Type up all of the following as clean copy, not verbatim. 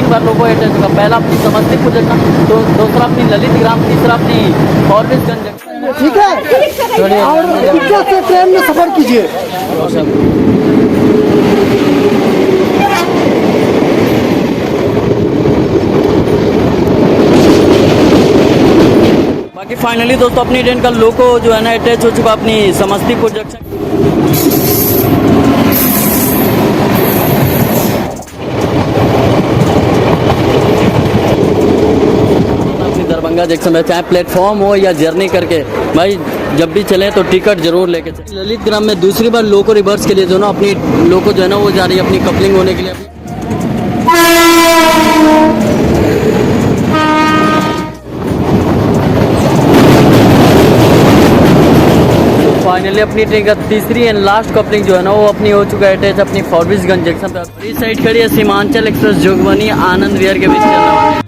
बार लोगों अटैच होगा। पहला अपनी समस्तीपुर जंक्शन, दूसरा अपनी ललित ग्राम, तीसरा अपनी फॉरबिसगंज जंक्शन। ठीक है, और इज्जत से ट्रेन में सफर कीजिए। बाकी फाइनली दोस्तों अपनी ट्रेन का लोको जो है ना अटैच हो चुका अपनी समस्तीपुर जंक्शन। अपनी दरभंगा जंक्शन में चाहे प्लेटफॉर्म हो या जर्नी करके भाई जब भी चले तो टिकट जरूर लेके चले। ललित ग्राम में दूसरी बार लोको रिवर्स के लिए जो ना अपनी लोको जो है ना वो जा रही है अपनी कपलिंग होने के लिए। फाइनली अपनी ट्रेन का तीसरी एंड लास्ट कपलिंग जो है ना वो अपनी हो चुका है अटैच अपनी फॉरबिसगंज जंक्शन पे। इस साइड खड़ी है सीमांचल एक्सप्रेस जोगबनी आनंद विहार के बीच चलने वाली।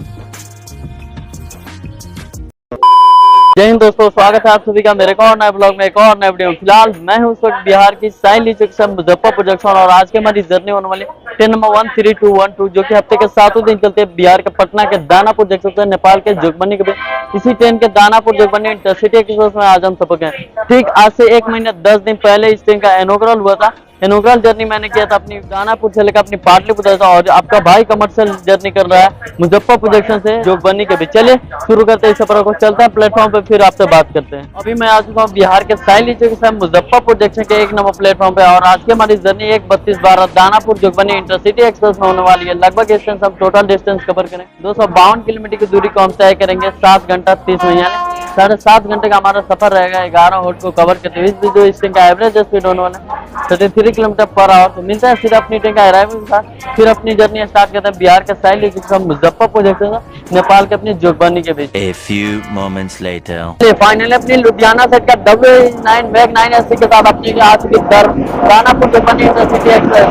जय हिंद दोस्तों, स्वागत है आप सभी का मेरे को और नए ब्लॉग में एक और नए वीडियो में। फिलहाल मैं हूं उस वक्त बिहार की साइन लीची मुजफ्फरपुर जंक्शन और आज के हमारी जर्नी होने वाली ट्रेन नंबर 13212 जो कि हफ्ते के 7 दिन चलते हैं बिहार के पटना के दानापुर जंक्शन से नेपाल के जोगबनी के बीच। इसी ट्रेन के दानापुर जोगबनी इंटरसिटी एक्सप्रेस में आज हम सफर हैं। ठीक आज से 1 महीने 10 दिन पहले इस ट्रेन का इनॉग्रल हुआ था। इनॉग्रल जर्नी मैंने किया था अपनी दानापुर से लेकर अपनी पाटलिपुत्र था और आपका भाई कमर्शियल जर्नी कर रहा है मुजफ्फरपुर जंक्शन से जोगबनी के बीच। चलिए शुरू करते हैं इस सफर को, चलते हैं प्लेटफॉर्म पे फिर आपसे बात करते हैं। अभी मैं आ चुका हूँ बिहार के साइन लीची के साथ मुजफ्फरपुर जंक्शन के 1 नंबर प्लेटफॉर्म पे और आज की हमारी journey 1:32:12 Danapur Jogbani intercity express में होने वाली है। लगभग डिस्टेंस हम टोटल डिस्टेंस कवर करें 252 किलोमीटर की दूरी को हम तय करेंगे 7 घंटा 30 मिनट, यानी 7.5 घंटे का हमारा सफर रहेगा 11 होट को कवर करते हुए। इस बीच जो इस ट्रेन का एवरेज स्पीड होने वाला है 33 किलोमीटर पर आवर। तो मिलता है फिर अपनी ट्रेन का अराइवल के साथ, फिर अपनी जर्नी स्टार्ट करते हैं बिहार के साइन लीची से मुजफ्फरपुर जंक्शन से नेपाल के अपनी जोगबनी के बीच। A few moments later. Finally अपनी लुधियाना सेट का W9 मैग 980 के साथ अपनी आ चुकी दानापुर जोगबनी इंटरसिटी एक्सप्रेस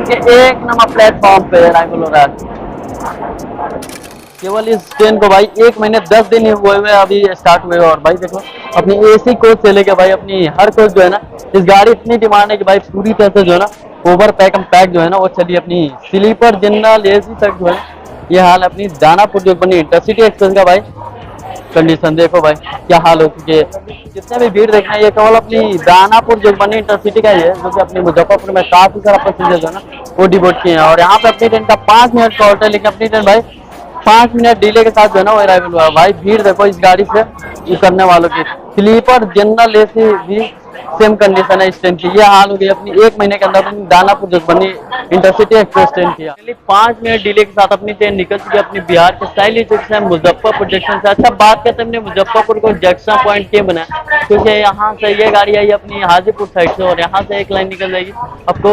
के 1 नंबर प्लेटफॉर्म पे अराइवल हो रहा है। केवल इस ट्रेन को भाई 1 महीने 10 दिन ही हुए अभी स्टार्ट हुए और भाई देखो अपनी एसी कोच से लेके भाई अपनी हर कोच जो है ना इस गाड़ी इतनी डिमांड है कि भाई पूरी तरह से जो है ना ओवर पैक पैक जो है ना वो चली अपनी स्लीपर जनरल एसी तक जो है ये हाल अपनी दानापुर जोगबनी इंटरसिटी एक्सप्रेस का भाई कंडीशन देखो भाई क्या हाल हो चुकी है। जितने भी भीड़ देखना है ये केवल अपनी दानापुर जोगबनी इंटरसिटी का ही है जो कि अपनी मुजफ्फरपुर में काफी सारा पैसेंजर जो है ना वो डिबोट किए हैं और यहाँ पे अपनी ट्रेन का 5 मिनट का होटल लेकिन अपनी ट्रेन भाई 5 मिनट डिले के साथ जो है ना वो अराइवल हुआ। भाई भीड़ देखो इस गाड़ी से उतरने वालों की, स्लीपर जनरल एसी भी सेम कंडीशन है इस ट्रेन की। ये हाल हो गई अपनी 1 महीने के अंदर Danapur Jogbani intercity express train की। 5 मिनट डिले के साथ अपनी ट्रेन निकल चुकी है अपनी बिहार के साइन लीची से मुजफ्फरपुर जंक्शन से। अच्छा बात करते हैं अपने मुजफ्फरपुर को जंक्शन पॉइंट क्यों बना, क्योंकि यहाँ से ये गाड़ी आई अपनी हाजीपुर साइड से और यहाँ से एक लाइन निकल जाएगी आपको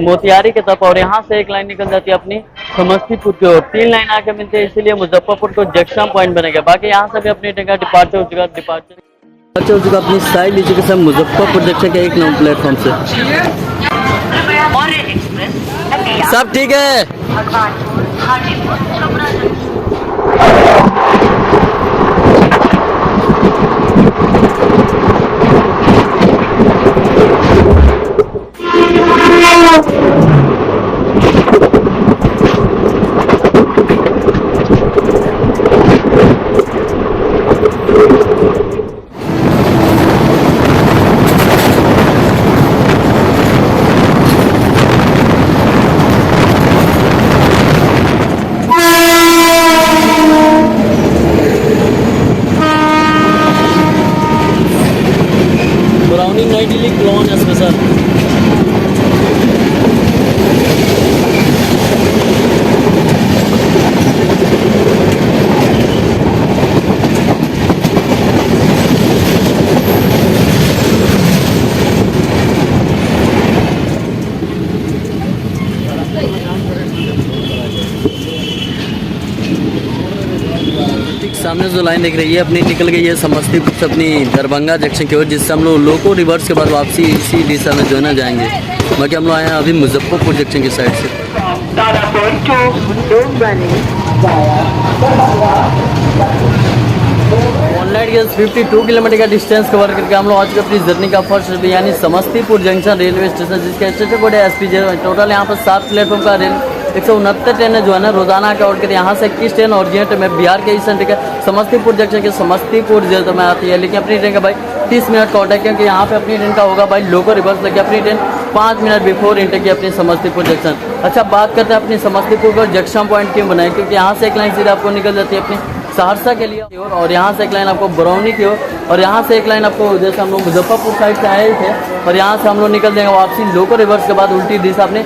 मोतिहारी की तरफ और यहाँ से एक लाइन निकल जाती है अपनी समस्तीपुर की ओर। 3 लाइन आके मिलती है, इसीलिए मुजफ्फरपुर को जंक्शन पॉइंट बनेगा। बाकी यहाँ से भी अपनी ट्रेन का डिपार्चर हो चुका अपनी साइड लीची के साथ मुजफ्फरपुर जंक्शन के 1 नंबर प्लेटफॉर्म से। सब ठीक है। नई दिल्ली क्लोन स्पेशल सामने जो लाइन दिख रही है अपनी निकल गई है समस्तीपुर से अपनी दरभंगा जंक्शन की ओर, जिससे हम लोग लोको रिवर्स के बाद वापसी इसी दिशा में जो है ना जाएंगे। बाकी हम लोग आए हैं अभी मुजफ्फरपुर जंक्शन की साइड से। ऑनलाइन के 52 किलोमीटर का डिस्टेंस कवर करके हम लोग आज अपनी जर्नी का फर्स्ट यानी समस्तीपुर जंक्शन रेलवे स्टेशन जिसका स्टेशन कोड है SP0। टोटल यहाँ पर 7 प्लेटफॉर्म का 169 ट्रेनें जो है ना रोजाना के आउट करती है। यहाँ से 21 ट्रेन और ये ट्रेन बिहार के ईस्ट के समस्तीपुर जंक्शन के समस्तीपुर जेल में आती है, लेकिन अपनी ट्रेन का भाई 30 मिनट का आउट है, क्योंकि यहाँ पे अपनी ट्रेन का होगा भाई लोको रिवर्स लगे। अपनी ट्रेन 5 मिनट बिफोर इंटर की अपनी समस्तीपुर जंक्शन। अच्छा, बात करते हैं अपनी समस्तीपुर को जंक्शन पॉइंट क्यों बनाए, क्योंकि यहाँ से एक लाइन सीधे आपको निकल जाती है अपनी सहरसा के लिए और यहाँ से एक लाइन आपको बरौनी की ओर, और यहाँ से एक लाइन आपको जैसे हम लोग मुजफ्फरपुर साइड से आए थे और यहाँ से हम लोग निकल जाएंगे वापसी लोको रिवर्स के बाद उल्टी दिशा अपने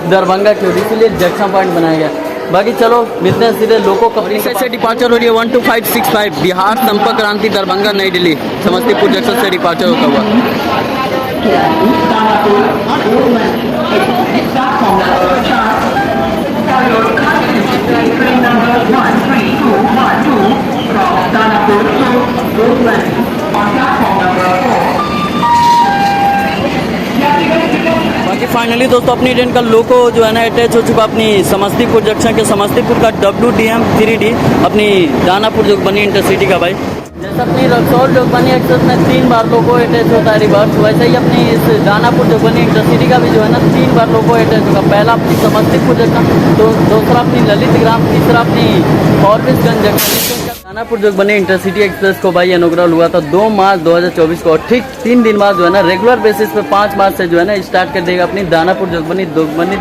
दरभंगा की ओर, इसीलिए जंक्शन पॉइंट बनाया गया। बाकी चलो मिलते हैं सीधे लोको कंपनी से डिपार्चर हो रही है 12565 बिहार संपर्क क्रांति दरभंगा नई दिल्ली समस्तीपुर जंक्शन से डिपार्चर होता हुआ। बाकी फाइनली दोस्तों अपनी ट्रेन का लोको जो है ना अटैच हो चुका अपनी समस्तीपुर जंक्शन के समस्तीपुर का WDM 3D अपनी दानापुर जोगबनी इंटरसिटी का भाई। जैसे अपनी रक्सौल जोगबनी एक्सप्रेस में 3 बार लोको अटैच होता है रिवर्स, वैसे ही अपनी इस दानापुर जोगबनी इंटरसिटी का भी जो है ना 3 बार लोको अटैच होगा। पहला अपनी समस्तीपुर जंक्शन, दूसरा अपनी ललित ग्राम, तीसरा अपनी Forbesganj junction. Danapur Jogbani intercity express को भाई इनॉग्रल हुआ था 2 मार्च 2024 को, और ठीक 3 दिन बाद जो है ना रेगुलर बेसिस पे 5 मार्च से जो है ना स्टार्ट कर देगा अपनी दानापुर जोगबनी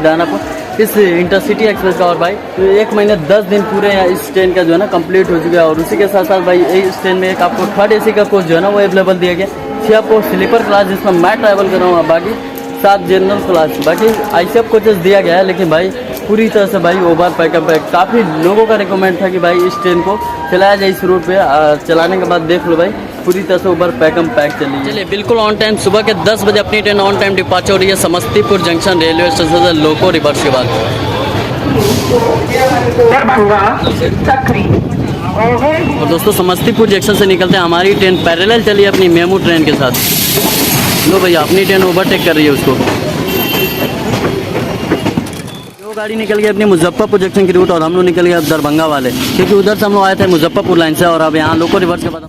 दानापुर इस इंटरसिटी एक्सप्रेस का। और भाई तो 1 महीने 10 दिन पूरे इस ट्रेन का जो है ना कंप्लीट हो चुका है। और उसी के साथ साथ भाई इस ट्रेन में एक आपको 3rd AC का कोच जो है ना वो अवेलेबल दिया गया। 6 आपको स्लीपर क्लास जिसमें मैं ट्रैवल कर रहा हूँ, बाकी 7 जनरल क्लास, बाकी ICF कोचेस दिया गया है। लेकिन भाई पूरी तरह से भाई ओवर पैकअप है। काफ़ी लोगों का रिकमेंड था कि भाई इस ट्रेन को चलाया जाए इस रूट पे, चलाने के बाद देख लो भाई पूरी तरह से ओवर पैकअप पैक चलिए बिल्कुल ऑन टाइम। सुबह के 10 बजे अपनी ट्रेन ऑन टाइम डिपार्चर हो रही है समस्तीपुर जंक्शन रेलवे स्टेशन से लोको रिवर्स के बाद। और दोस्तों समस्तीपुर जंक्शन से निकलते हैं हमारी ट्रेन पैरेलल चली है अपनी मेमू ट्रेन के साथ। लो भैया अपनी ट्रेन ओवरटेक कर रही है उसको। जो गाड़ी निकल गई अपनी मुजफ्फरपुर जंक्शन की रूट और हम लोग निकल गए अब दरभंगा वाले, क्योंकि उधर से हम लोग आए थे मुजफ्फरपुर लाइन से और अब यहाँ लोको रिवर्स के बाद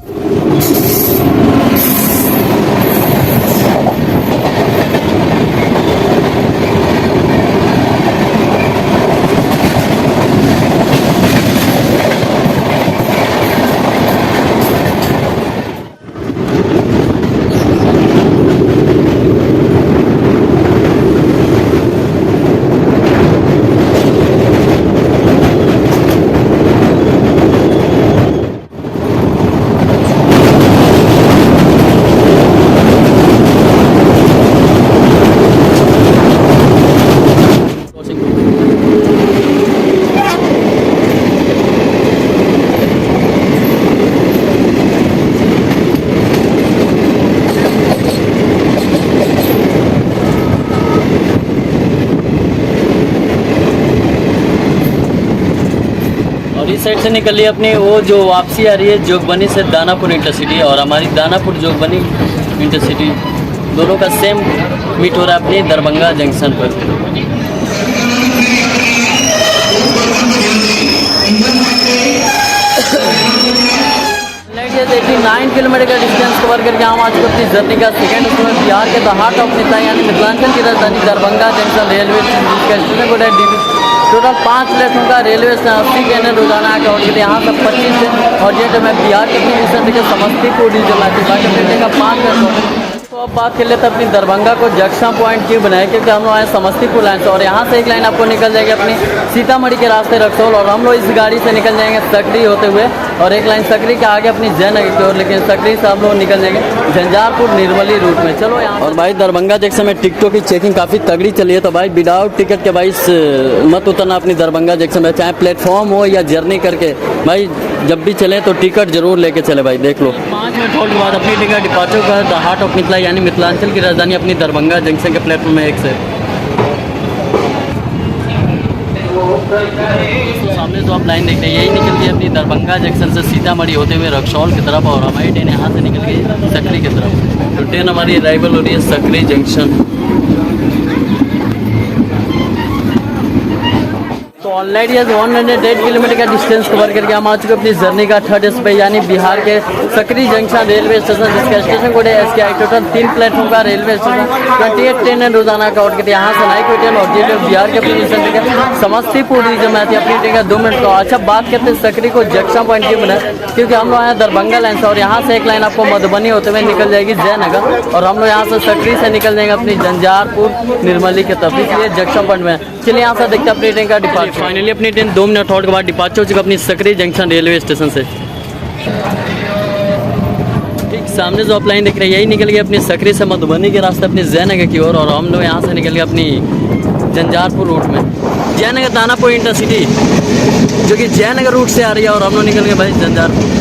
साइड से निकली अपनी वो जो वापसी आ रही है जोगबनी से दानापुर इंटरसिटी, और हमारी दानापुर जोगबनी इंटरसिटी दोनों का सेम मीट हो रहा है अपनी दरभंगा जंक्शन पर। देखिए 9 किलोमीटर का डिस्टेंस कवर करके हम आज अपनी जर्नी का सेकेंड उसमें बिहार के द हार्ट ऑफ नेता यानी मिथिलांचल की राजधानी Darbhanga junction railway station total 5 platform का रेलवे स्टेशन 80 ट्रेनें रोजाना आके और यहाँ सब 25 है। और ये मैं बिहार के अपनी रिसेंट के समस्तीपुर डिवीजन आती बाकी ट्रेन का 5 प्लेटफॉर्म। तो अब बात कर लेते हैं अपनी दरभंगा को जंक्शन पॉइंट क्यों बनाए, क्योंकि हम लोग आए समस्तीपुर लाइन से और यहाँ से एक लाइन आपको निकल जाएगी अपनी सीतामढ़ी के रास्ते रक्सौल, और हम लोग इस गाड़ी से निकल जाएंगे सकरी होते हुए, और एक लाइन सकरी के आगे अपनी जयनगर की ओर, लेकिन सकरी से हम लोग निकल जाएंगे झंझारपुर निर्मली रूट में। चलो यहाँ और भाई दरभंगा जंक्शन में टिकटों की चेकिंग काफ़ी तगड़ी चली है, तो भाई विदाउट टिकट के भाई मत उतरना अपनी दरभंगा जंक्शन में, चाहे प्लेटफॉर्म हो या जर्नी करके भाई जब भी चले तो टिकट जरूर लेके चले भाई। देख लो 5 मिनट होल्ड के बाद अपनी टिकट डिपार्चर का द हार्ट ऑफ मिथिला यानी मिथिलांचल की राजधानी अपनी दरभंगा जंक्शन के प्लेटफॉर्म में 1 से तो सामने जो आप लाइन देख रहे हैं यही निकलती है अपनी दरभंगा जंक्शन से सीतामढ़ी होते हुए रक्सौल की तरफ, और हमारी ट्रेन यहाँ से निकल गई सकरी की तरफ। तो ट्रेन हमारी अराइवल हो रही है सकरी जंक्शन। तो ऑलरेडी आज 108 किलोमीटर का डिस्टेंस कवर करके हम आ चुके अपनी जर्नी का थर्ड स्टेप पे, यानी बिहार के सकरी जंक्शन रेलवे स्टेशन, जिसका स्टेशन कोड है SKI। टोटल 3 प्लेटफॉर्म का रेलवे स्टेशन, 28 ट्रेन रोजाना का आउट करती है। यहाँ से नाइक ट्रेन और जी बिहार के अपनी स्टेशन समस्तीपुर रीजन में आती है अपनी ट्रेन का 2 मिनट का। अच्छा, बात करते हैं सकरी को जंक्शन पॉइंट की बना, क्योंकि हम लोग आए दरभंगा लाइन से और यहाँ से एक लाइन आपको मधुबनी होते हुए निकल जाएगी जयनगर, और हम लोग यहाँ से सकरी से निकल जाएंगे अपनी झंझारपुर निर्मली की तरफ, इसलिए जंक्शन पॉइंट में। चलिए यहाँ से देखते हैं अपनी ट्रेन का डिपार्चर। फाइनली अपनी ट्रेन 2 मिनट हॉल्ट के बाद डिपार्चर हो चुका अपनी सकरी जंक्शन रेलवे स्टेशन से। ठीक सामने जो आप लाइन दिख रही है, यही निकल गई अपनी सकरी से मधुबनी के रास्ते अपनी जयनगर की ओर, और हम लोग यहाँ से निकल गए अपनी झंझारपुर रूट में। जयनगर दानापुर इंटरसिटी जो कि जयनगर रूट से आ रही है, और हम लोग निकल गए भाई झंझारपुर।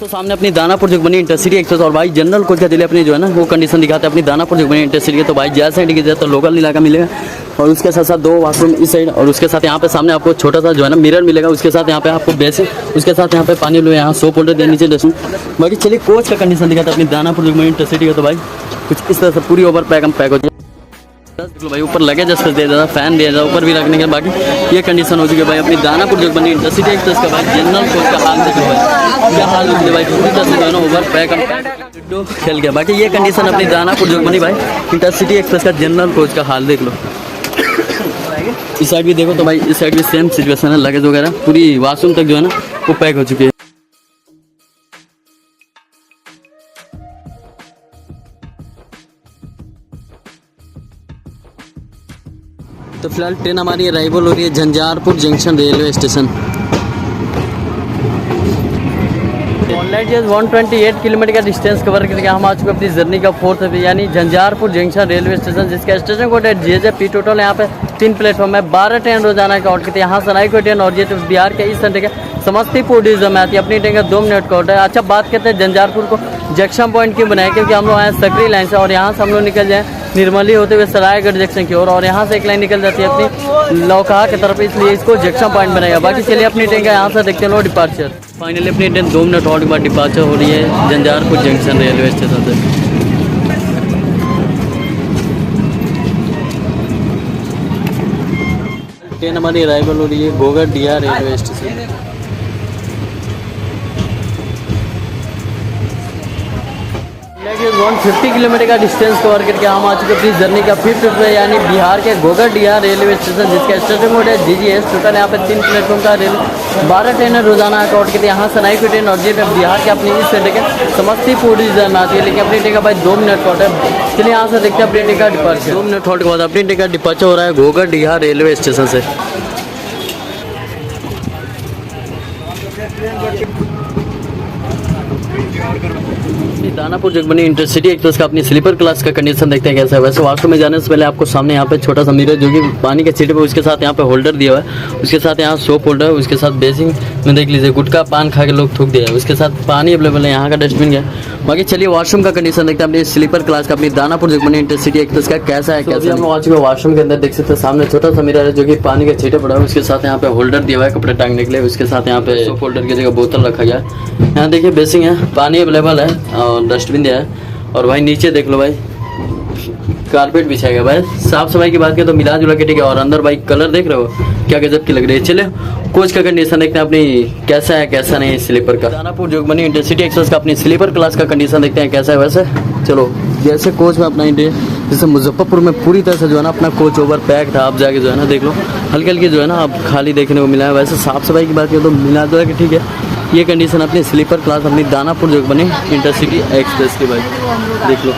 तो सामने अपनी दानापुर जोगबनी इंटरसिटी एक्सप्रेस और भाई जनरल कोच का दिले अपनी जो है ना वो कंडीशन दिखाते हैं अपनी दानापुर जोगबनी इंटरसिटी के। तो भाई जैसे इंडिकेट जाए तो लोकल इलाका मिलेगा, और उसके साथ साथ 2 वॉशरूम इस साइड, और उसके साथ यहाँ पे सामने आपको छोटा सा जो है ना मिरर मिलेगा। उसके साथ यहाँ पे आपको बेसिन, उसके साथ यहाँ पे पानी लो, यहाँ सोप होल्डर दिया, नीचे डस्टबिन। बाकी चलिए कोच का कंडीशन दिखाते हैं अपनी दानापुर जोगबनी इंटरसिटी का। तो भाई कुछ इस तरह से पूरी ओवर पैक हम पैक हो जाए भाई, ऊपर लगे जैसे दे दिया, फैन दिया जाए ऊपर भी रखने के। बाकी ये कंडीशन हो चुकी है भाई अपनी दानापुर जोगबनी इंटरसिटी एक्सप्रेस का। भाई जनरल कोच का हाल देखो भाई, क्या हाल होती है भाई, पूरी तरह से जो है ना ओवर पैक खेल गया। बाकी ये कंडीशन अपनी दानापुर जोगबनी भाई इंटरसिटी एक्सप्रेस का जनरल कोच का हाल देख लो। इस साइड भी देखो तो भाई इस साइड भी सेम सिचुएशन है, लगेज वगैरह पूरी वॉशरूम तक जो है ना वो पैक हो चुकी है। तो फिलहाल ट्रेन हमारी अराइवल हो रही है Jhanjharpur junction railway station. Online 128 kilometre का डिस्टेंस कवर करके हम आ चुके अपनी जर्नी का 4th स्टेप, यानी झंझारपुर जंक्शन रेलवे स्टेशन, जिसका स्टेशन कोड है JJP। टोटल यहाँ पे 3 प्लेटफॉर्म है, 12 ट्रेन रोजाना का आउट करती है। यहाँ से नाइक ट्रेन और ये बिहार के इस संडे के समस्तीपुर डिवीजन में आती है अपनी ट्रेन का 2 मिनट का आउट है। अच्छा, बात करते हैं झंझारपुर को जंक्शन पॉइंट क्यों बनाया, क्योंकि हम लोग आए सकरी लाइन से, और यहाँ से हम लोग निकल जाए निर्मली होते हुए सरायगढ़ जंक्शन की ओर, और यहाँ से एक लाइन निकल जाती है अपनी लौकहा की तरफ, इसलिए इसको जंक्शन पॉइंट बनाया। बाकी चलिए अपनी ट्रेन का यहाँ से देखते हैं लो डिपार्चर। फाइनली अपनी ट्रेन 2 मिनट हॉल्ट के बाद डिपार्चर हो रही है झंझारपुर जंक्शन रेलवे स्टेशन से। ट्रेन हमारी अराइवल हो रही है गोगरडीहा रेलवे स्टेशन। 150 किलोमीटर का डिस्टेंस कवर करके हम आ चुके अपनी जर्नी का 5th स्टेप, यानी बिहार के गोगरडीहा रेलवे स्टेशन, जिसका स्टेशन कोड है GGS। टोटल यहाँ पे 3 प्लेटफॉर्म का रेल, 12 ट्रेनें रोजाना का आउट करती है। यहाँ से नाइक ट्रेन और जी बिहार के अपनी इस साइड के समस्तीपुर रीजन में आती है, लेकिन अपनी ट्रेन का भाई 2 मिनट का है। चलिए यहाँ से देखते हैं अपनी ट्रेन का डिपार्चर। 2 मिनट हॉल्ट के बाद अपनी ट्रेन का डिपार्चर हो रहा है गोगरडीहा रेलवे स्टेशन से। दानापुर जोगबनी इंटरसिटी एक्सप्रेस का अपनी स्लीपर क्लास का कंडीशन देखते हैं कैसा है। वैसे वास्तव में जाने से पहले आपको सामने यहाँ पे छोटा सा मिरर जो कि पानी के छींटे पे, उसके साथ यहाँ पे होल्डर दिया हुआ है, उसके साथ यहाँ सोप होल्डर, उसके साथ बेसिंग में देख लीजिए गुटखा पान खा के लोग थूक दिया है, उसके साथ पानी अवेलेबल है, यहाँ का डस्टबिन है। बाकी चलिए वॉशरूम का कंडीशन देखते हैं अपनी स्लीपर क्लास का अपनी दानापुर जोगबनी इंटरसिटी एक्सप्रेस का कैसा है। कैसे हम आ चुके वॉशरूम के अंदर, देख सकते हैं सामने छोटा सा मिरर है जो कि पानी के छींटे पड़ा है, उसके साथ यहाँ पे होल्डर दिया हुआ है कपड़े टांगने के लिए, उसके साथ यहाँ पे सोप होल्डर की जगह बोतल रखा गया है। यहाँ देखिए बेसिंग है, पानी अवेलेबल है और डस्टबिन दिया है। और भाई नीचे देख लो भाई कारपेट बिछाया गया। भाई साफ सफाई की बात करें तो मिला जुला के ठीक है, और अंदर भाई कलर देख रहे हो क्या गजब की लग रही है। चले कोच का कंडीशन देखते हैं अपनी कैसा है कैसा नहीं है स्लीपर का। दानापुर जोगबनी इंटरसिटी एक्सप्रेस का अपनी स्लीपर क्लास का कंडीशन देखते हैं कैसा है। वैसे चलो जैसे कोच में अपना इंडिया जैसे मुजफ्फरपुर में पूरी तरह से जो है ना अपना कोच ओवर पैक था, आप जाके जो है ना देख लो हल्की हल्की जो है ना अब खाली देखने को मिला है। वैसे साफ सफाई की बात करें तो मिला जुला के ठीक है। ये कंडीशन अपनी स्लीपर क्लास अपनी दानापुर जोगबनी इंटरसिटी एक्सप्रेस की भाई देख लो।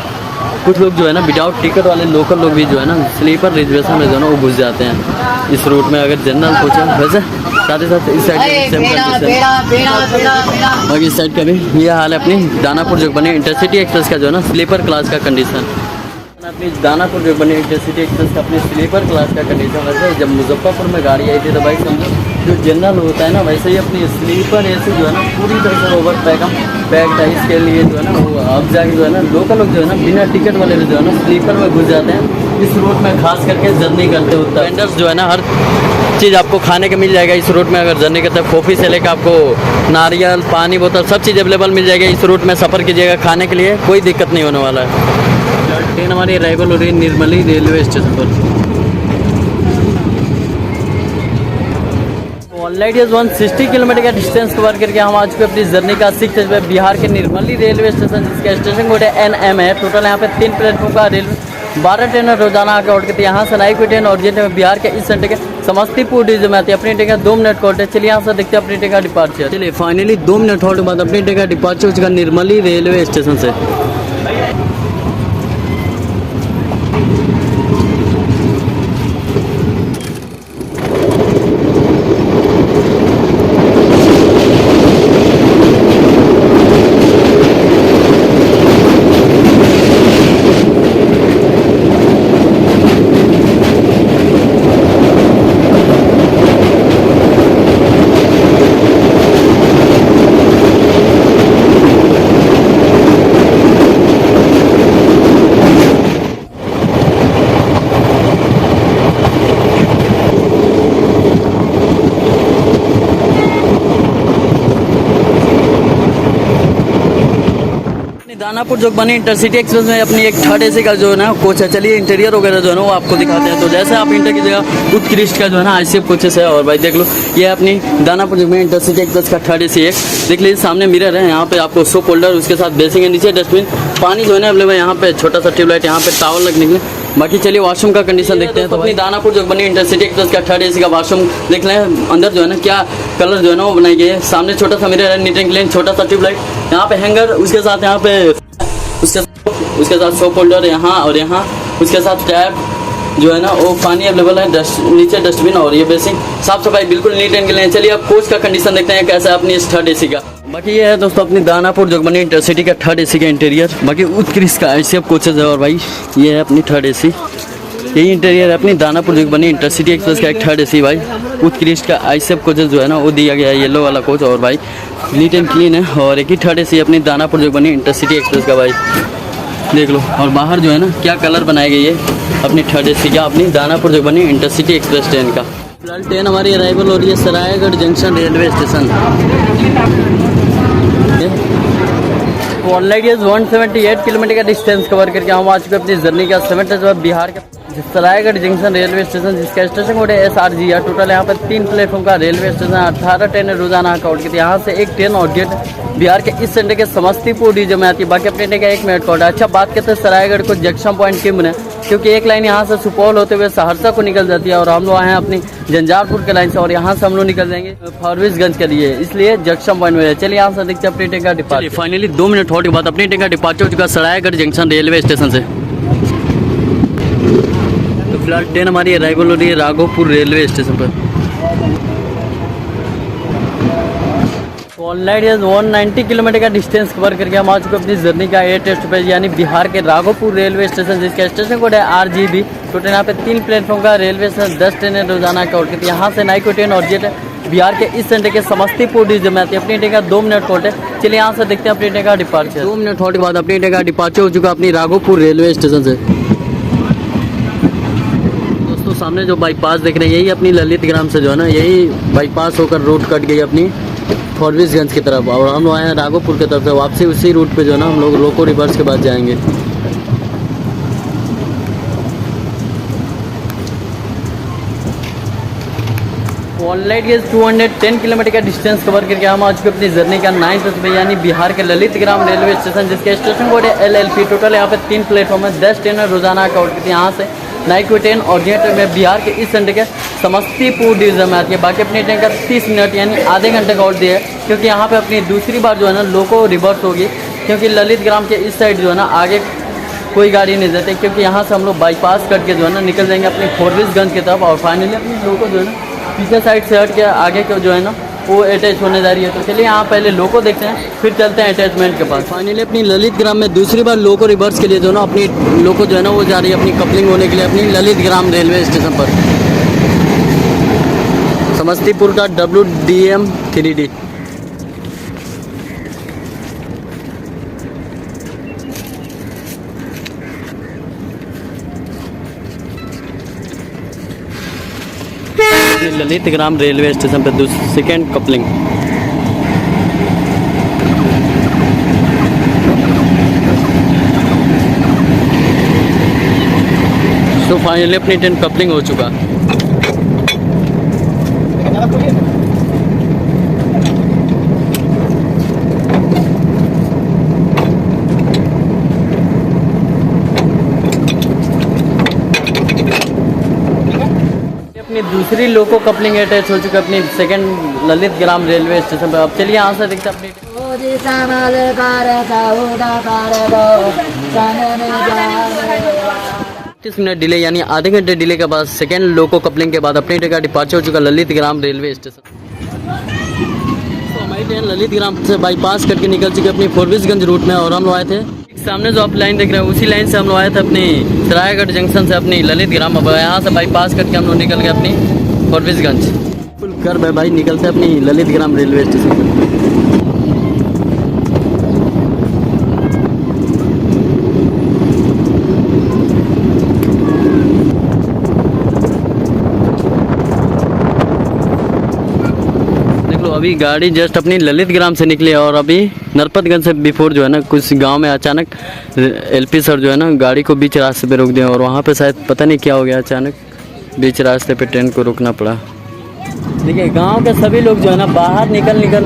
कुछ लोग जो है ना विदाउट टिकट वाले लोकल लोग भी जो है ना स्लीपर रिजर्वेशन में जो है ना वो घुस जाते हैं इस रूट में, अगर जनरल कोच है। वैसे साथ ही साथ इस साइड बाकी इस साइड का भी ये हाल है अपनी दानापुर जोगबनी इंटरसिटी एक्सप्रेस का जो है ना स्लीपर क्लास का कंडीशन। अपनी दानापुर जोगबनी इंटरसिटी एक्सप्रेस का अपनी स्लीपर क्लास का कंडीशन। वैसे जब मुजफ्फरपुर में गाड़ी आई थी तो भाई समझो जो जनरल होता है ना वैसे ही अपनी स्लीपर एसी जो है ना पूरी तरह से ओवर पैक था। इसके लिए जो है ना वो अब जाके जो है ना लोकल लोग जो है ना बिना टिकट वाले जो है ना स्लीपर में घुस जाते हैं। इस रूट में खास करके जर्नी करते हो वेंडर्स जो है ना हर चीज़ आपको खाने के मिल जाएगा इस रूट में। अगर जर्नी करते हैं कॉफ़ी से लेकर आपको नारियल पानी बोतल सब चीज़ अवेलेबल मिल जाएगा। इस रूट में सफ़र कीजिएगा खाने के लिए कोई दिक्कत नहीं होने वाला है। ट्रेन हमारी अराइवल हो रही है निर्मली रेलवे स्टेशन पर। ऑलरेडी 160 किलोमीटर का डिस्टेंस कवर करके हम आज को अपनी जर्नी का 6 बिहार के निर्मली रेलवे स्टेशन जिसका स्टेशन कोड है NM है। टोटल यहाँ पे 3 प्लेटफॉर्म का रेलवे 12 ट्रेन रोजाना आके आउट करती है। यहाँ से नाइट की ट्रेन और में बिहार के इस सेंटर के समस्तीपुर डिवीजन में आती है। अपनी ट्रेन का 2 मिनट कोट है। चलिए यहाँ से देखते हैं अपनी ट्रेन का डिपार्चर। चलिए फाइनली 2 मिनट होने के बाद अपनी ट्रेन का डिपार्चर हो चुका निर्मली रेलवे स्टेशन से। दानापुर जोगबनी इंटरसिटी एक्सप्रेस में अपनी एक 3rd AC का जो है ना कोच है। चलिए इंटीरियर वगैरह जो है ना वो आपको दिखाते हैं। तो जैसे आप इंटर कीजिएगा उत्कृष्ट का जो है ना ICF कोचेस है। और भाई देख लो ये अपनी दानापुर जोगबनी इंटरसिटी एक्सप्रेस का 3rd AC है। देख लीजिए सामने मिरर है, यहाँ पे आपको सोप होल्डर उसके साथ बेसिंग है, नीचे डस्टबिन, पानी जो है ना अवेलेबल है, यहाँ पे छोटा सा ट्यूबलाइट, यहाँ पे टावल लगने के लिए। बाकी चलिए वॉशरूम का कंडीशन देखते हैं। तो अपनी दानापुर जोगबनी इंटरसिटी एक्सप्रेस का 3rd AC का वॉशरूम देख लें। अंदर जो है ना क्या कलर जो है ना वो बनाई गई है। सामने छोटा सा मिरर है, नीट एंड क्लीन, छोटा सा ट्यूबलाइट, यहाँ पे हैंगर, उसके साथ यहाँ पे उसके साथ सोप होल्डर यहाँ और यहाँ, उसके साथ टैप जो है ना वो पानी अवेलेबल है, नीचे डस्टबिन और ये बेसिंग, साफ सफाई बिल्कुल नीट एंड क्लीन। चलिए अब कोच का कंडीशन देखते हैं कैसा है अपनी इस 3rd AC का। बाकी ये है दोस्तों अपनी दानापुर जोगबनी इंटरसिटी का 3rd AC का इंटीरियर। बाकी उत्कृष्ट का ICF कोचेज है। और भाई ये है अपनी 3rd AC, यही इंटीरियर है अपनी दानापुर जोगबनी इंटरसिटी एक्सप्रेस का एक 3rd AC। भाई उत्कृष्ट का ICF कोचेज जो है ना वो दिया गया है, येलो वाला कोच। और भाई नीट एंड क्लीन है। और एक ही 3rd AC अपनी दानापुर जोगबनी इंटरसिटी एक्सप्रेस का भाई देख लो। और बाहर जो है ना क्या कलर बनाई गई है अपनी 3rd AC का अपनी Danapur Jogbani intercity express train का। फिलहाल ट्रेन हमारी अराइवल हो रही है Saraigarh junction railway station. Already 178 kilometre का डिस्टेंस कवर करके हम आ चुके अपनी जर्नी का 7 बिहार का सरायगढ़ जंक्शन रेलवे स्टेशन जिसका स्टेशन कोड है SRG है। टोटल यहाँ पर 3 प्लेटफॉर्म का रेलवे स्टेशन, 18 ट्रेनें रोजाना आउट करती है। यहाँ से एक ट्रेन और बिहार के इस सेंटर के समस्तीपुर डिवीजन में आती है। बाकी अपने का 1 मिनट कोड है। अच्छा बात करते हैं सरायगढ़ को जंक्शन पॉइंट क्यों बने, क्योंकि एक लाइन यहाँ से सुपौल होते हुए सहरसा को निकल जाती है और हम लोग आए हैं अपनी जंजारपुर के लाइन से और यहाँ से हम लोग निकल जाएंगे फॉरबिसगंज के लिए, इसलिए जंक्शन पॉइंट में। चलिए यहाँ से देखते हैं अपनी ट्रेन का डिपार्चर। फाइनली 2 मिनट होने के बाद अपनी ट्रेन का डिपार्चर हो चुका सरायगढ़ जंक्शन रेलवे स्टेशन से। तो फिलहाल ट्रेन हमारी अराइवल हो रही है राघोपुर रेलवे स्टेशन पर। ऑनलाइन 190 किलोमीटर का डिस्टेंस कवर करके हम आ चुके अपनी जर्नी का 8th पे यानी बिहार के राघोपुर रेलवे स्टेशन जिसका स्टेशन कोड है RGB। टोटल यहाँ पे 3 प्लेटफॉर्म का रेलवे स्टेशन, 10 ट्रेनें रोजाना का आउट करती है। यहाँ से नाइट को ट्रेन और जेट बिहार के इस सेंटर के समस्तीपुर डिवीजन में आती है। अपनी ट्रेन का 2 मिनट कोट है। चलिए यहाँ से देखते हैं अपनी ट्रेन का डिपार्चर। 2 मिनट होने के बाद अपनी ट्रेन का डिपार्चर हो चुका अपनी राघोपुर रेलवे स्टेशन से। दोस्तों सामने जो बाईपास देख रहे हैं यही अपनी ललित ग्राम से जो है ना यही बाईपास होकर रूट कट गई अपनी फॉरबिसगंज की तरफ। और हम लोग आए हैं राघोपुर की तरफ से वापसी उसी रूट पे जो है ना हम लोग लोको रिवर्स के बाद जाएंगे। ऑलरेडी 210 किलोमीटर का डिस्टेंस कवर करके हम आज अपनी जर्नी का 9th पे यानी बिहार के ललित ग्राम रेलवे स्टेशन जिसके स्टेशन कोड है LLP। टोटल यहाँ पे 3 प्लेटफॉर्म है, 10 ट्रेन रोजाना का आउट करती है। यहाँ से नाइट को ट्रेन और जेट में बिहार के इस सेंटर के समस्तीपुर डिवीजन में आती है। बाकी अपनी ट्रेन का 30 मिनट यानी आधे घंटे का आउट दिया है, क्योंकि यहाँ पे अपनी दूसरी बार जो है ना लोको रिवर्स होगी, क्योंकि ललित ग्राम के इस साइड जो है ना आगे कोई गाड़ी नहीं जाती, क्योंकि यहाँ से हम लोग बाईपास करके जो है ना निकल जाएंगे अपनी फॉरबिसगंज की तरफ। और फाइनली अपनी लोको जो है ना पीछे साइड से हट के आगे को जो है ना वो अटैच होने जा रही है। तो चलिए यहाँ पहले लोको देखते हैं, फिर चलते हैं अटैचमेंट के पास। फाइनली अपनी ललित ग्राम में दूसरी बार लोको रिवर्स के लिए जो ना अपनी लोको जो है ना वो जा रही है अपनी कपलिंग होने के लिए अपनी ललित ग्राम रेलवे स्टेशन पर। समस्तीपुर का WDM 3D। ललित ग्राम रेलवे स्टेशन पे सेकेंड कपलिंग। तो फाइनली अपनी ट्रेन कपलिंग हो चुका। अपनी दूसरी लोको कपलिंग अटैच हो चुकी है अपनी सेकंड ललित ग्राम रेलवे स्टेशन पर। अब चलिए यहाँ से देखते हैं अपनी 30 मिनट डिले यानी आधे घंटे डिले के बाद सेकेंड लोको कपलिंग के बाद अपनी ट्रेन का डिपार्चर हो चुका ललित ग्राम रेलवे स्टेशन। तो हमारी ट्रेन ललित ग्राम से बाईपास करके निकल चुकी अपनी फोरबिसगंज रूट में, और हम लोग आए थे सामने जो आप लाइन देख रहे हैं उसी लाइन से हम लोग आए थे अपनी सरायगढ़ जंक्शन से अपनी ललित ग्राम। अब यहाँ से बाईपास करके हम लोग निकल गए अपनी फोरबिसगंज। फुल कर भाई निकलते अपनी ललित ग्राम रेलवे स्टेशन पर। अभी गाड़ी जस्ट अपनी ललित ग्राम से निकली और अभी नरपतगंज से बिफोर जो है ना कुछ गांव में अचानक एलपी सर जो है ना गाड़ी को बीच रास्ते पे रोक दिया, और वहाँ पे शायद पता नहीं क्या हो गया, अचानक बीच रास्ते पे ट्रेन को रोकना पड़ा। देखिए गांव के सभी लोग जो है ना बाहर निकल कर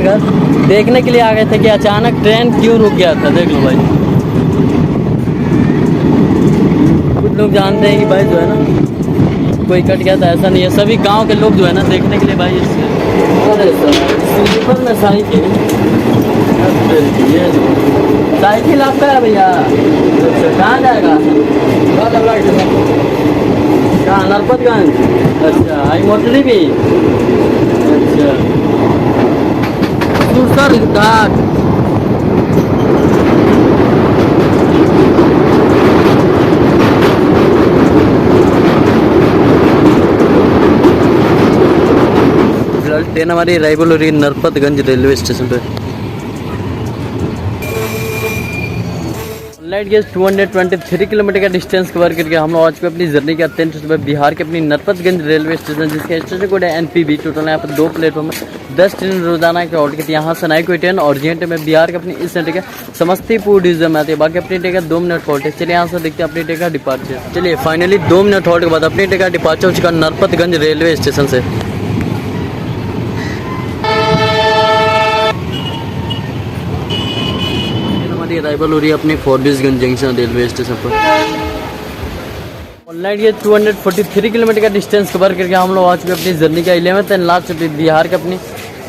देखने के लिए आ गए थे कि अचानक ट्रेन क्यों रुक गया था। देख लो भाई, कुछ लोग जानते हैं कि भाई जो है ना कोई कट गया था, ऐसा नहीं है। सभी गांव के लोग जो है ना देखने के लिए भाई स्लीपर में साइकिल आपका है भैया। अच्छा कहाँ जाएगा? कहाँ? नरपतगंज। अच्छा आई मोटरी भी। अच्छा दूसरा घाट। ट्रेन हमारी अराइवल हो रही है नरपतगंज रेलवे स्टेशन पे। लाइट गेज 223 किलोमीटर का डिस्टेंस कवर करके हम लोग आज पे अपनी जर्नी के अत्यंत सुबह बिहार के अपनी नरपतगंज रेलवे स्टेशन, जिसका स्टेशन कोड है NPB। टोटल यहाँ पर 2 प्लेटफॉर्म है, 10 ट्रेन रोजाना के ऑर्डर की। यहाँ से नई कोई ट्रेन और GNT में बिहार के अपनी इस ट्रेन के समस्तीपुर डिवीजन में आती है। बाकी अपनी ट्रेन का 2 मिनट हॉल्ट है। चलिए यहाँ से देखते हैं अपनी ट्रेन का डिपार्चर। चलिए फाइनली 2 मिनट हॉल्ट के बाद अपनी ट्रेन का डिपार्चर हो चुका नरपतगंज रेलवे स्टेशन से। अराइवल हो रही है अपनी फोरबिसगंज जंक्शन रेलवे स्टेशन पर। ऑनलाइन ये 243 किलोमीटर का डिस्टेंस कवर करके हम लोग आ चुके अपनी जर्नी का 11th एंड लास्ट बिहार के अपनी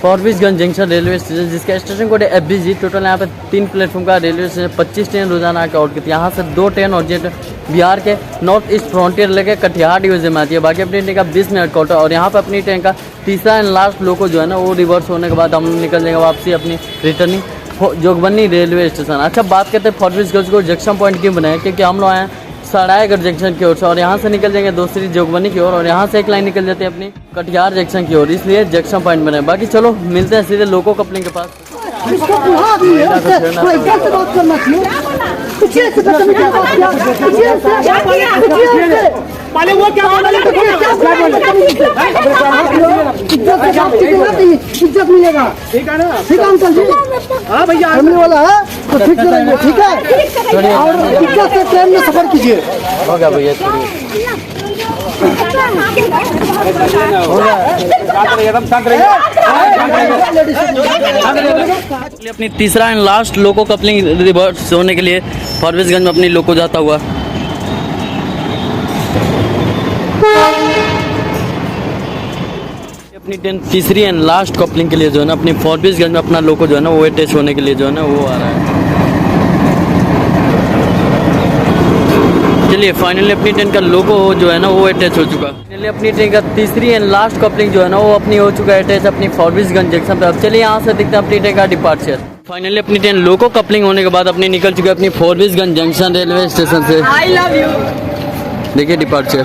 फोरबिसगंज जंक्शन रेलवे स्टेशन, जिसका स्टेशन कोड है FBG। टोटल यहाँ पे 3 प्लेटफॉर्म का रेलवे स्टेशन, 25 ट्रेन रोजाना आके आउट करती है। यहाँ से 2 ट्रेन और जेट बिहार के नॉर्थ ईस्ट फ्रंटियर लेके कटिहार डिवीजन में आती है। बाकी अपनी ट्रेन का 20 मिनट का और यहाँ पे अपनी ट्रेन का तीसरा एंड लास्ट लोको जो है ना वो रिवर्स होने के बाद हम निकल जाएंगे वापसी अपनी रिटर्निंग जोगबनी रेलवे स्टेशन। अच्छा बात करते हैं फोरबिसगंज को जंक्शन पॉइंट क्यों बनाया, क्योंकि हम लोग आए सरायगढ़ जंक्शन की ओर से और यहाँ से निकल जाएंगे दूसरी जोगबनी की ओर, और यहाँ से एक लाइन निकल जाती है अपनी कटिहार जंक्शन की ओर, इसलिए जंक्शन पॉइंट बनाए। बाकी चलो मिलते हैं सीधे लोको कपलिंग के पास। इसको बुला दिए, कोई गलत बात करना क्यों? कुछिए से बदतमीजी की बात किया, कुछिए से पहले वो क्या बोला? इज्जत मिलेगा, ठीक है ना? ठीक है अंकल जी। हाँ भैया फैमिली वाला है तो ठीक करेंगे, ठीक है? और इज्जत से ट्रेन में सफर कीजिए। होगा भैया अपनी तीसरा and last loco coupling reverse होने के लिए फोरबिसगंज में अपनी लोको जाता हुआ। अपनी ट्रेन तीसरी एंड लास्ट कपलिंग के लिए जो है ना अपनी फोरबिसगंज में अपना लोको जो है ना वो अटैच होने के लिए जो है ना वो आ रहा है। चलिए फाइनली अपनी ट्रेन का लोगो जो है ना वो अटैच हो चुका। फाइनली अपनी ट्रेन का तीसरी एंड लास्ट कपलिंग जो है ना वो अपनी हो चुका है अटैच अपनी फोरबिसगंज जंक्शन पे। अब चलिए यहाँ से देखते हैं अपनी ट्रेन का डिपार्चर। फाइनली अपनी ट्रेन लोको कपलिंग होने के बाद अपनी निकल चुकी है अपनी फोरबिसगंज जंक्शन रेलवे स्टेशन से। I love you. देखिए डिपार्चर।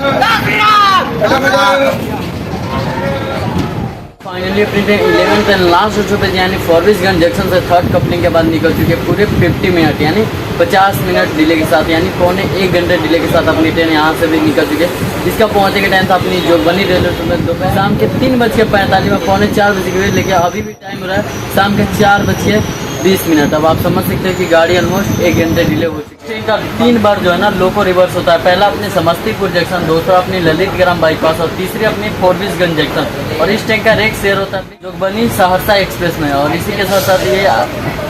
फाइनली अपनी train 11th and last stoppage यानी फॉरबिसगंज जंक्शन से थर्ड कपलिंग के बाद निकल चुके हैं पूरे 50 मिनट यानी 50 मिनट डिले के साथ, यानी पौने 1 घंटे डिले के साथ अपनी ट्रेन यहाँ से भी निकल चुकी है। इसका पहुँचे के टाइम था अपनी जोगबनी रेलवे स्टेशन दोपहर शाम के 3:45 में, पौने 4 बजे के बजे, लेकिन अभी भी टाइम हो रहा है शाम के 4:20। अब आप समझ सकते हैं कि गाड़ी ऑलमोस्ट 1 घंटे डिले हो चुकी है। ट्रेन का 3 बार जो है ना लोको रिवर्स होता है। पहला अपने समस्तीपुर जंक्शन, दूसरा अपनी ललित ग्राम बाईपास और तीसरी अपनी फॉरबिसगंज जंक्शन। और इस ट्रेन का रेक शेयर होता है जोगबनी सहरसा एक्सप्रेस में। और इसी के साथ साथ ये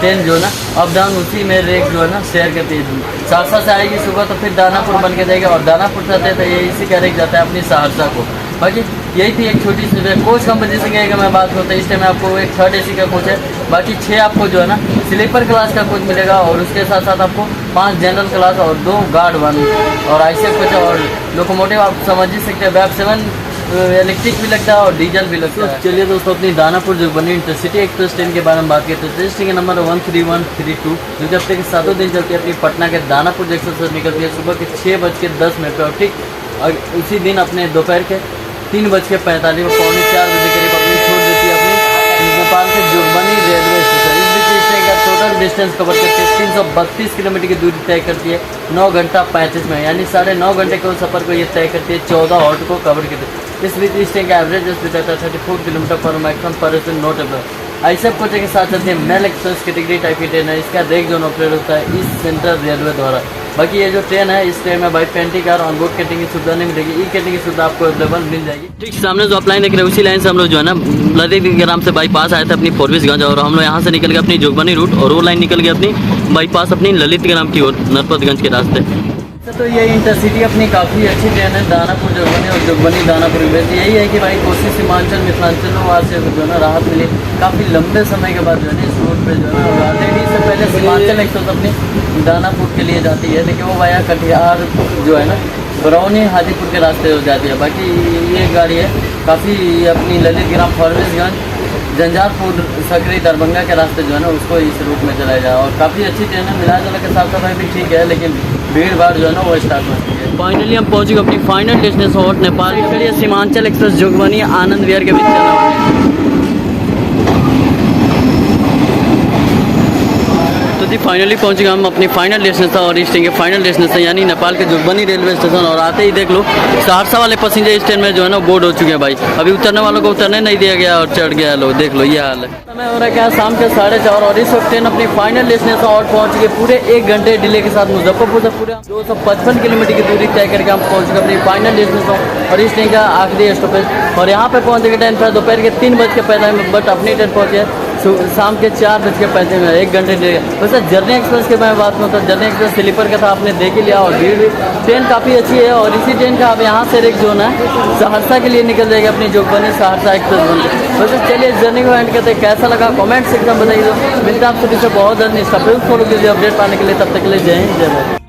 ट्रेन जो है ना अप डाउन उसी में रेक जो है ना शेयर करती है। सहरसा से आएगी सुबह तो फिर दानापुर बन के जाएगा, और दानापुर से आते हैं तो ये इसी का रेक जाता है अपनी सहरसा को। बाकी यही थी एक छोटी सी कोच कंपटीशन की मैं बात करता हूँ। इस टाइम आपको एक 3rd AC का कोच है, बाकी 6 आपको जो है ना स्लीपर क्लास का कोच मिलेगा, और उसके साथ साथ आपको 5 जनरल क्लास और 2 गार्ड 1 और ICF कोच और लोकोमोटिव आप समझ ही सकते हैं। बैब 7 इलेक्ट्रिक भी लगता है और डीजल भी लगता है। चलिए दोस्तों अपनी Danapur Jogbani intercity express train के बारे में बात करते हैं। तो इस ट्रेन का नंबर 13132 जो कि हफ्ते के 7 दिन चलती है अपनी पटना के दानापुर जंक्शन से निकलती है सुबह के 6:10 पर, और ठीक उसी दिन अपने दोपहर के 3:45 में पौने 4 बजे करीब अपनी छोड़ देती है अपनी भोपाल के जोगबनी रेलवे स्टेशन। इस बीच इस ट्रेन का टोटल डिस्टेंस कवर करके 332 किलोमीटर की दूरी तय करती है 9 घंटा 35 मिनट, यानी 9.5 घंटे के सफ़र को ये तय करती है 14 हॉर्ट को कवर करती है। इस बीच इस ट्रेन का एवरेज स्पीड रहता है 34 किलोमीटर पर मैक्सिमम पर नोटेबल। ICF कोच के साथ चलती है मेल एक्सप्रेस कैटेगरी टाइप की ट्रेन है। इसका रेक जोन ऑपरेट होता है ईस्ट सेंट्रल रेलवे द्वारा। बाकी ये जो ट्रेन है इस ट्रेन में by Penty car on board कैटिंग की सुविधा नहीं मिलेगी, ई कैटिंग की सुविधा आपको अवेलेबल मिल जाएगी। ठीक सामने जो आप लाइन देख रहे हैं उसी लाइन से हम लोग जो है ना ललित ग्राम से बाईपास आए थे अपनी फॉरबिसगंज, और हम लोग यहाँ से निकल गए अपनी जोगबनी रूट, और वो लाइन निकल गई अपनी बाईपास अपनी ललित ग्राम की ओर नरपतगंज के रास्ते। तो ये इंटरसिटी अपनी काफ़ी अच्छी ट्रेन है दानापुर जोगबनी और जोगबनी दानापुर। वैसे यही है कि भाई कोसी सीमांचल मिथिलांचल में वहाँ से जो है ना राहत मिली काफ़ी लंबे समय के बाद जो है ना इस रोड पे जो है ना ऑलरेडी इससे पहले सीमांचल एक्सप्रेस अपनी दानापुर के लिए जाती है, लेकिन वो वाया कटिहार जो है ना बरौनी हाजीपुर के रास्ते हो जाती है। बाकी ये गाड़ी है काफ़ी अपनी ललित ग्राम फॉरबिसगंज जंजारपुर सकरी दरभंगा के रास्ते जो है ना उसको इस रूट में चलाया जाए, और काफ़ी अच्छी ट्रेन है। मिला जुला के साथ सफाई भी ठीक है, लेकिन भीड़ भाड़ जो है ना वो स्टार्ट होती है। फाइनली हम पहुँच गए अपनी फाइनल डेस्टिनेशन और नेपाल के लिए सीमांचल एक्सप्रेस जोगबनी आनंद विहार के बीच चला हुआ है। तो जी फाइनली पहुँच गए हम अपनी फाइनल डेस्टिनेशन और इस ट्रेन के फाइनल डेस्टिनेशन यानी नेपाल के जोगबनी रेलवे स्टेशन। और आते ही देख लो सहरसा वाले पैसेंजर इस ट्रेन में जो है ना बोर्ड हो चुके हैं भाई। अभी उतरने वालों को उतरने नहीं दिया गया और चढ़ गया लोग, देख लो ये हाल है। समय हो रहा है क्या शाम के 4:30 और इस वक्त ट्रेन अपनी फाइनल डेस्टिनेशन और पहुँच गए पूरे 1 घंटे डिले के साथ मुजफ्फरपुर से पूरे 255 किलोमीटर की दूरी तय करके हम पहुँच गए अपनी फाइनल डेस्टिनेशन और इस ट्रेन का आखिरी स्टॉपेज। और यहाँ पे पहुँचने के टाइम था दोपहर के 3:45 में, बट अपनी ट्रेन पहुँचे शाम के 4:35 में, 1 घंटे डिले। वैसे जर्नी एक्सप्रेस के मैं बात करता हूँ, जर्नी एक्सप्रेस स्लीपर का था आपने देख ही लिया, और भीड़ भी ट्रेन काफ़ी अच्छी है। और इसी ट्रेन का अब यहाँ से एक जोन है सहरसा के लिए निकल जाएगा अपनी जोगबनी सहरसा एक्सप्रेस जोन। वैसे चलिए जर्नी को एंड करते हैं, कैसा लगा कमेंट सेक्शन में बताइए। मिलता है आप सभी से बहुत जल्दी, सब्सक्राइब फॉलो कीजिए अपडेट पाने के लिए। तब तक के लिए जय हिंद जय भारत।